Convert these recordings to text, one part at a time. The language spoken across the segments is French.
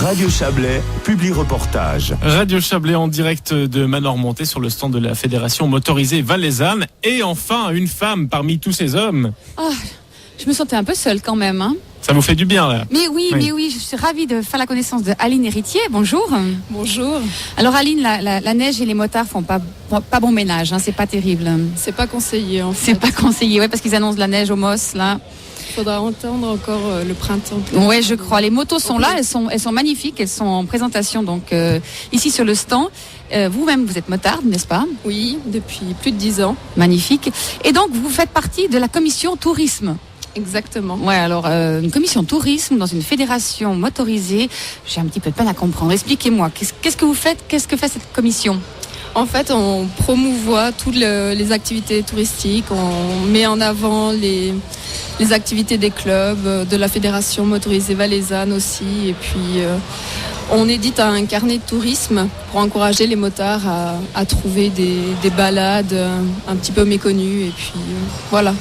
Radio Chablais, Publi-Reportage. Radio Chablais en direct de Manormonté sur le stand de la Fédération motorisée valaisanne. Et enfin, une femme parmi tous ces hommes. Oh, je me sentais un peu seule quand même. Hein. Ça vous fait du bien là? Mais oui, je suis ravie de faire la connaissance de Aline Héritier. Bonjour. Bonjour. Alors Aline, la neige et les motards font pas bon ménage, hein, c'est pas terrible. C'est pas conseillé en fait. C'est pas conseillé, ouais, parce qu'ils annoncent de la neige au Moss là. Faudra entendre encore le printemps. Ouais, je crois. Les motos sont là, elles sont magnifiques, elles sont en présentation donc ici sur le stand. Vous-même, vous êtes motarde, n'est-ce pas? Oui, depuis plus de 10 ans. Magnifique. Et donc, vous faites partie de la commission tourisme. Exactement. Ouais, alors une commission tourisme dans une fédération motorisée, j'ai un petit peu de peine à comprendre. Expliquez-moi, qu'est-ce que vous faites? Qu'est-ce que fait cette commission? En fait, on promouvoit toutes les activités touristiques, on met en avant les activités des clubs, de la fédération motorisée valaisanne aussi, et puis on édite un carnet de tourisme pour encourager les motards à trouver des balades un petit peu méconnues, et puis voilà.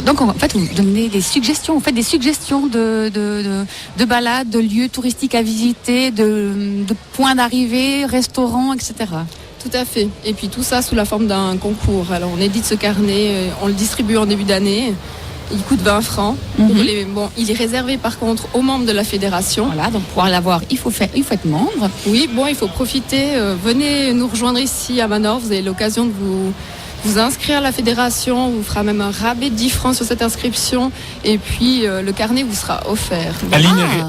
Donc en fait, vous donnez des suggestions, vous faites des suggestions de balades, de lieux touristiques à visiter, de points d'arrivée, restaurants, etc. Tout à fait. Et puis tout ça sous la forme d'un concours. Alors on édite ce carnet, on le distribue en début d'année. Il coûte 20 francs. Il est réservé par contre aux membres de la fédération. Voilà, donc pour pouvoir l'avoir, il faut être membre. Oui, il faut profiter. Venez nous rejoindre ici à Manor. Vous avez l'occasion de vous inscrire à la fédération. On vous fera même un rabais de 10 francs sur cette inscription. Et puis le carnet vous sera offert.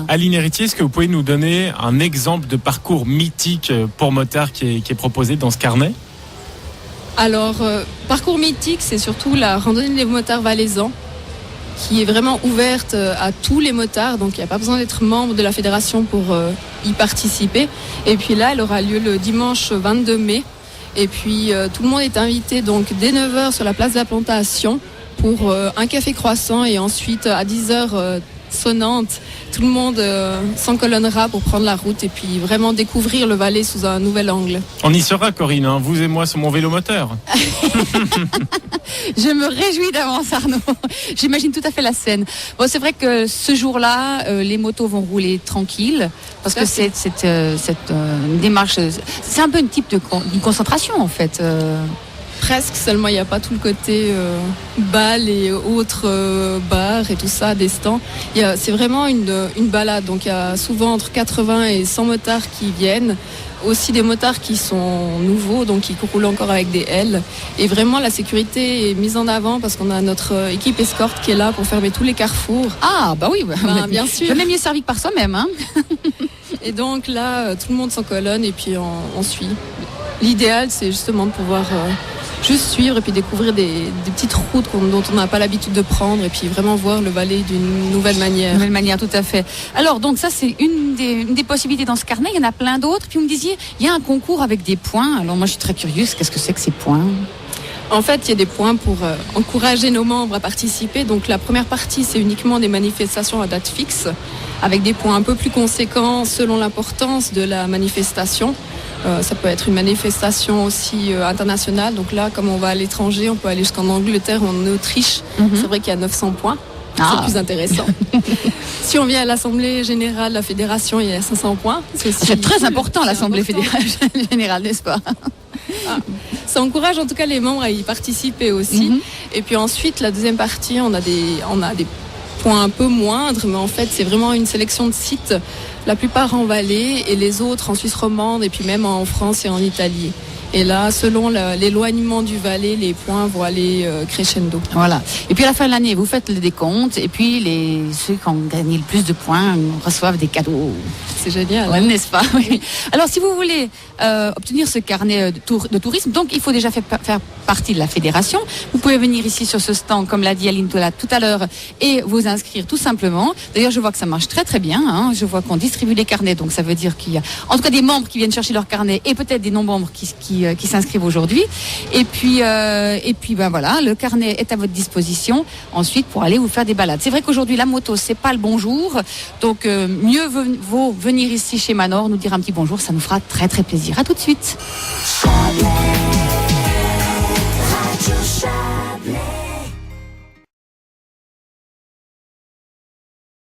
Aline Héritier, est-ce que vous pouvez nous donner un exemple de parcours mythique pour motards qui est proposé dans ce carnet? Alors, parcours mythique, c'est surtout la randonnée des motards valaisans, qui est vraiment ouverte à tous les motards, donc il n'y a pas besoin d'être membre de la fédération pour y participer. Et puis là, elle aura lieu le dimanche 22 mai. Et puis tout le monde est invité donc dès 9h sur la place de la Plantation pour un café croissant, et ensuite à 10h sonnante, tout le monde s'encolonnera pour prendre la route et puis vraiment découvrir le Valais sous un nouvel angle. On y sera, Corinne, hein, vous et moi sur mon vélo moteur. Je me réjouis d'avance, Arnaud. J'imagine tout à fait la scène. Bon, c'est vrai que ce jour-là, les motos vont rouler tranquilles, parce que cette démarche, c'est un peu une type d'une concentration en fait. Presque, seulement il n'y a pas tout le côté bal et autres bars et tout ça, des stands. C'est vraiment une balade, donc il y a souvent entre 80 et 100 motards qui viennent. Aussi des motards qui sont nouveaux, donc qui roulent encore avec des L. Et vraiment la sécurité est mise en avant parce qu'on a notre équipe escorte qui est là pour fermer tous les carrefours. Ah bah oui, bien sûr. Jamais mieux servi que par soi-même. Hein. Et donc là, tout le monde s'en colonne et puis on suit. L'idéal, c'est justement de pouvoir juste suivre et puis découvrir des petites routes dont on n'a pas l'habitude de prendre, et puis vraiment voir le Valais d'une nouvelle manière. Nouvelle manière, tout à fait. Alors donc ça, c'est une des possibilités dans ce carnet. Il y en a plein d'autres. Puis vous me disiez, il y a un concours avec des points. Alors moi, je suis très curieuse. Qu'est-ce que c'est que ces points? En fait, il y a des points pour encourager nos membres à participer. Donc la première partie, c'est uniquement des manifestations à date fixe, avec des points un peu plus conséquents selon l'importance de la manifestation. Ça peut être une manifestation aussi internationale. Donc là, comme on va à l'étranger, on peut aller jusqu'en Angleterre ou en Autriche. C'est vrai qu'il y a 900 points. C'est plus intéressant. Si on vient à l'Assemblée Générale de la Fédération, il y a 500 points. C'est très important, l'Assemblée Générale, n'est-ce pas? Ça encourage en tout cas les membres à y participer aussi. Et puis ensuite, la deuxième partie, on a des points un peu moindres, mais en fait, c'est vraiment une sélection de sites, la plupart en Valais et les autres en Suisse romande, et puis même en France et en Italie. Et là, selon l'éloignement du Valais, les points vont aller crescendo. Voilà. Et puis à la fin de l'année, vous faites le décompte, et puis ceux qui ont gagné le plus de points reçoivent des cadeaux. C'est génial. Ouais, n'est-ce pas? Oui. Alors, si vous voulez obtenir ce carnet de tourisme, donc il faut déjà faire partie de la fédération. Vous pouvez venir ici sur ce stand, comme l'a dit Aline tout à l'heure, et vous inscrire tout simplement. D'ailleurs, je vois que ça marche très très bien. Hein. Je vois qu'on distribue les carnets, donc ça veut dire qu'il y a en tout cas des membres qui viennent chercher leur carnet, et peut-être des non-membres qui s'inscrivent aujourd'hui. Et puis ben voilà, le carnet est à votre disposition ensuite pour aller vous faire des balades. C'est vrai qu'aujourd'hui la moto c'est pas le bon jour, donc mieux vaut venir ici chez Manor, nous dire un petit bonjour, ça nous fera très très plaisir. À tout de suite.